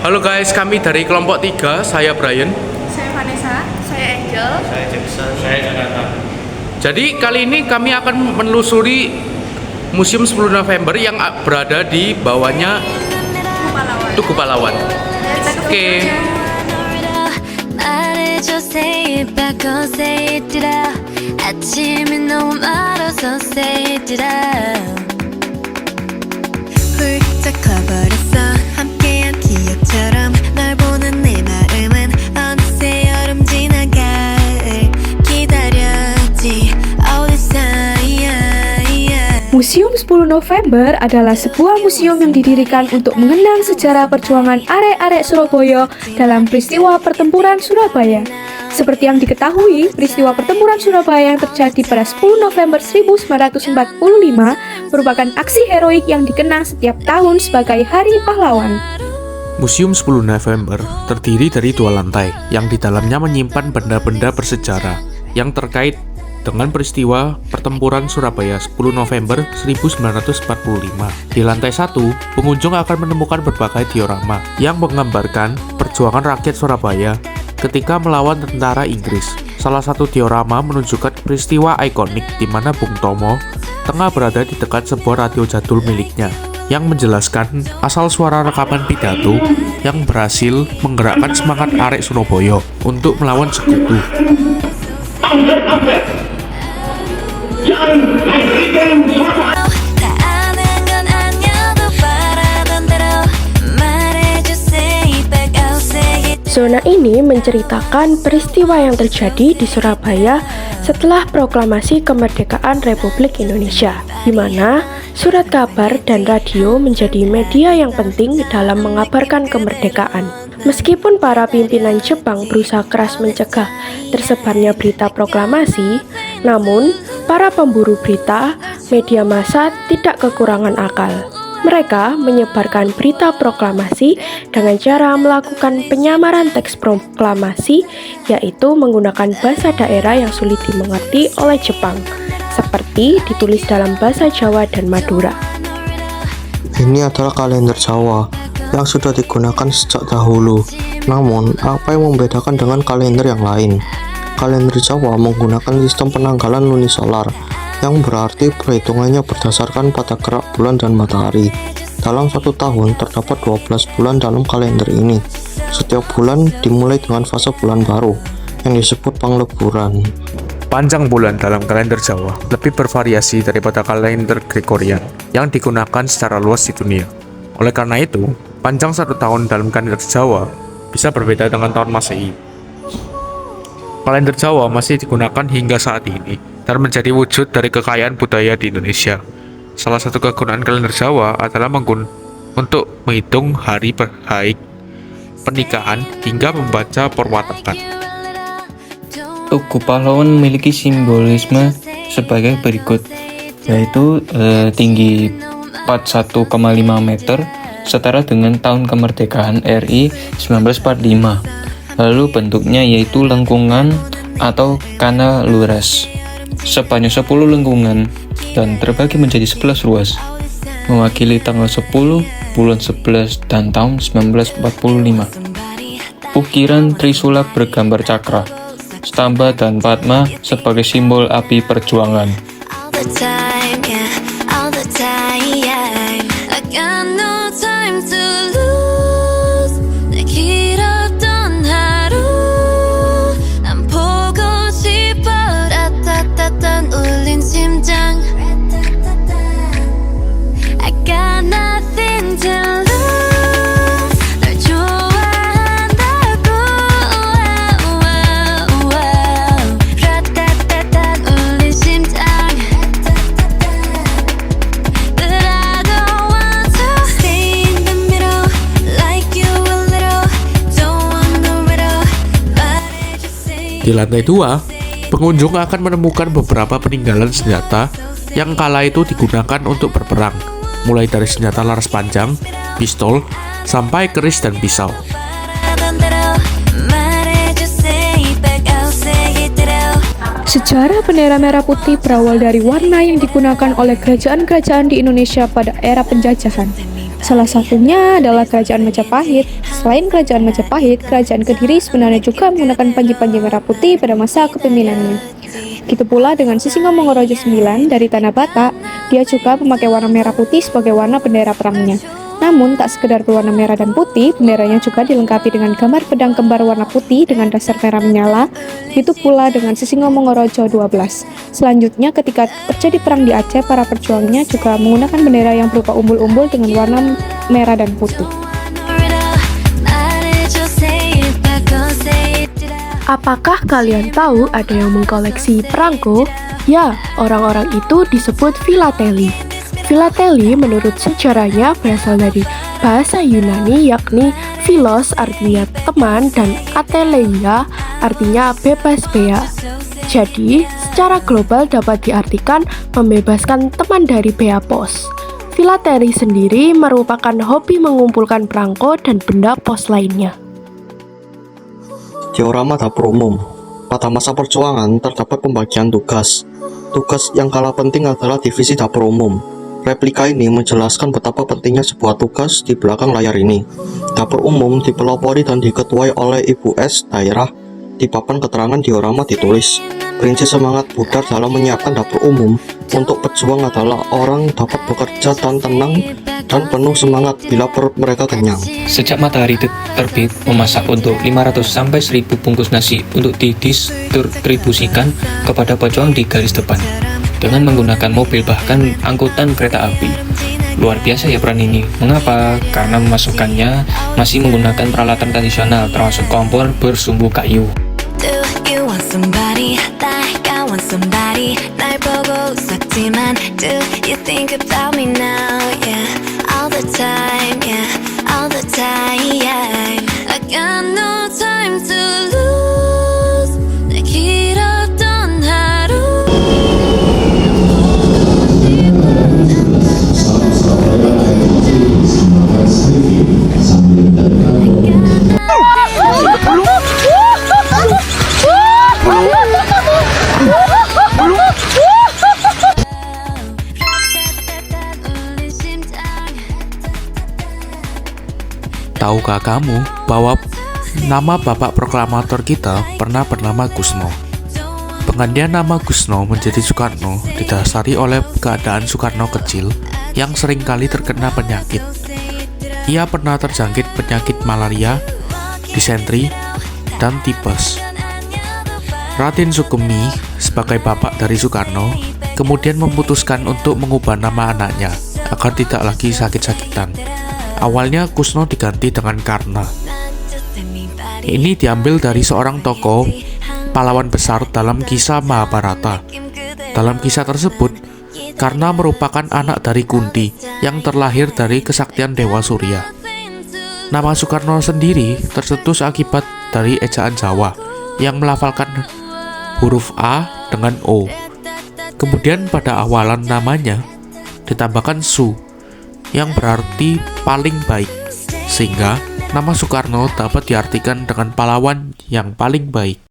Halo guys, kami dari kelompok 3, saya Brian. Saya Vanessa, saya Angel, Saya Jackson, saya Jakarta. Jadi kali ini kami akan menelusuri Museum 10 November yang berada di bawahnya Pahlawan. Tugu Pahlawan. Oke. 말해줘 say it back or say it out 아침이 너무 멀어서 say it out 훌쩍 커버렸어 함께한 기억처럼 널 보는 내 마음은 어느새 여름 지나 가을 기다렸지 어디 사이야 Museum 10 November adalah sebuah museum yang didirikan untuk mengenang sejarah perjuangan arek-arek Surabaya dalam peristiwa pertempuran Surabaya. Seperti yang diketahui, peristiwa pertempuran Surabaya yang terjadi pada 10 November 1945 merupakan aksi heroik yang dikenang setiap tahun sebagai Hari Pahlawan. Museum 10 November terdiri dari 2 lantai yang di dalamnya menyimpan benda-benda bersejarah yang terkait dengan peristiwa pertempuran Surabaya 10 November 1945. Di lantai 1, pengunjung akan menemukan berbagai diorama yang menggambarkan perjuangan rakyat Surabaya ketika melawan tentara Inggris. Salah satu diorama menunjukkan peristiwa ikonik di mana Bung Tomo tengah berada di dekat sebuah radio jadul miliknya yang menjelaskan asal suara rekaman pidato yang berhasil menggerakkan semangat arek Surabaya untuk melawan sekutu. 다 아는 건 아니어도 바라던 대로 말해줘 say it back I'll say it Zona ini menceritakan peristiwa yang terjadi di Surabaya setelah proklamasi kemerdekaan Republik Indonesia, di mana surat kabar dan radio menjadi media yang penting dalam mengabarkan kemerdekaan. Meskipun para pimpinan Jepang berusaha keras mencegah tersebarnya berita proklamasi, namun para pemburu berita, media massa tidak kekurangan akal. Mereka menyebarkan berita proklamasi dengan cara melakukan penyamaran teks proklamasi, yaitu menggunakan bahasa daerah yang sulit dimengerti oleh Jepang, seperti ditulis dalam bahasa Jawa dan Madura. Ini adalah kalender Jawa yang sudah digunakan sejak dahulu. Namun, apa yang membedakan dengan kalender yang lain? Kalender Jawa menggunakan sistem penanggalan lunisolar, yang berarti perhitungannya berdasarkan pada gerak bulan dan matahari. Dalam satu tahun, terdapat 12 bulan dalam kalender ini. Setiap bulan dimulai dengan fase bulan baru, yang disebut pangleburan. Panjang bulan dalam kalender Jawa lebih bervariasi daripada kalender Gregorian yang digunakan secara luas di dunia. Oleh karena itu, panjang satu tahun dalam kalender Jawa bisa berbeda dengan tahun Masehi. Kalender Jawa masih digunakan hingga saat ini dan menjadi wujud dari kekayaan budaya di Indonesia. Salah satu kegunaan kalender Jawa adalah untuk menghitung hari baik pernikahan hingga membaca perwatakan. Tugu Pahlawan memiliki simbolisme sebagai berikut, yaitu tinggi 41,5 meter setara dengan tahun kemerdekaan RI 1945. Lalu bentuknya yaitu lengkungan atau kanal luras sepanjang 10 lengkungan dan terbagi menjadi 11 ruas, mewakili tanggal 10, bulan 11, dan tahun 1945. Ukiran trisula bergambar cakra, stamba dan padma sebagai simbol api perjuangan. all the time yeah all the time I got no time to lose 내 길었던 하루 난 보고 싶어 라따따딴 울린 심장 I got nothing to lose 널 좋아한다고 라따따딴 울린 심장 But I don't want to stay in the middle like you a little don't want the riddle 말해줘 say Di lantai 2, pengunjung akan menemukan beberapa peninggalan senjata yang kala itu digunakan untuk berperang, mulai dari senjata laras panjang, pistol, sampai keris dan pisau. 하던 대로 말해줘 say it back I'll say it out Sejarah bendera merah putih berawal dari warna yang digunakan oleh kerajaan-kerajaan di Indonesia pada era penjajahan. Salah satunya adalah Kerajaan Majapahit. Selain Kerajaan Majapahit, Kerajaan Kediri sebenarnya juga menggunakan panji-panji merah putih pada masa kepemimpinannya. Begitu pula dengan Sisingomongorojo IX dari Tanah Batak, dia juga memakai warna merah putih sebagai warna bendera perangnya. Namun, tak sekedar berwarna merah dan putih, benderanya juga dilengkapi dengan gambar pedang kembar warna putih dengan dasar merah menyala, begitu pula dengan Sisingomongorojo XII. Selanjutnya, ketika terjadi perang di Aceh, para perjuangnya juga menggunakan bendera yang berupa umbul-umbul dengan warna merah dan putih. Apakah kalian tahu ada yang mengkoleksi perangko? Ya, orang-orang itu disebut filateli. Filateli menurut sejarahnya berasal dari bahasa Yunani yakni philos artinya teman dan ateleia artinya bebas bea. Jadi, secara global dapat diartikan membebaskan teman dari bea pos. Filateli sendiri merupakan hobi mengumpulkan perangko dan benda pos lainnya. Diorama dapur umum. Pada masa perjuangan terdapat pembagian tugas. Tugas yang kalah penting adalah divisi dapur umum. Replika ini menjelaskan betapa pentingnya sebuah tugas di belakang layar ini. Dapur umum dipelopori dan diketuai oleh Ibu S daerah. Di papan keterangan diorama ditulis, prinsip semangat Buddha dalam menyiapkan dapur umum untuk pejuang adalah orang dapat bekerja dan tenang dan penuh semangat bila perut mereka kenyang. Sejak matahari terbit, memasak untuk 500-1000 bungkus nasi untuk didistribusikan kepada pejuang di garis depan dengan menggunakan mobil bahkan angkutan kereta api. Luar biasa ya peran ini. Mengapa? Karena memasukkannya masih menggunakan peralatan tradisional termasuk kompor bersumbu kayu. Do you want somebody like I want somebody? 날 보고 웃었지만 do you think about me now? Yeah, all the time, yeah, all the time. I got no time to lose. 내 길었던 하루. Tahukah kamu bahwa nama bapak proklamator kita pernah bernama Gusno? Penggantian nama Gusno menjadi Soekarno didasari oleh keadaan Soekarno kecil yang seringkali terkena penyakit. Ia pernah terjangkit penyakit malaria, disentri, dan tipes. Raden Sukemi sebagai bapak dari Soekarno kemudian memutuskan untuk mengubah nama anaknya agar tidak lagi sakit-sakitan. Awalnya Kusno diganti dengan Karna. Ini diambil dari seorang tokoh pahlawan besar dalam kisah Mahabharata. Dalam kisah tersebut, Karna merupakan anak dari Kunti yang terlahir dari kesaktian Dewa Surya. Nama Soekarno sendiri tercetus akibat dari ejaan Jawa yang melafalkan huruf A dengan O. Kemudian pada awalan namanya ditambahkan Su yang berarti paling baik, sehingga nama Soekarno dapat diartikan dengan pahlawan yang paling baik.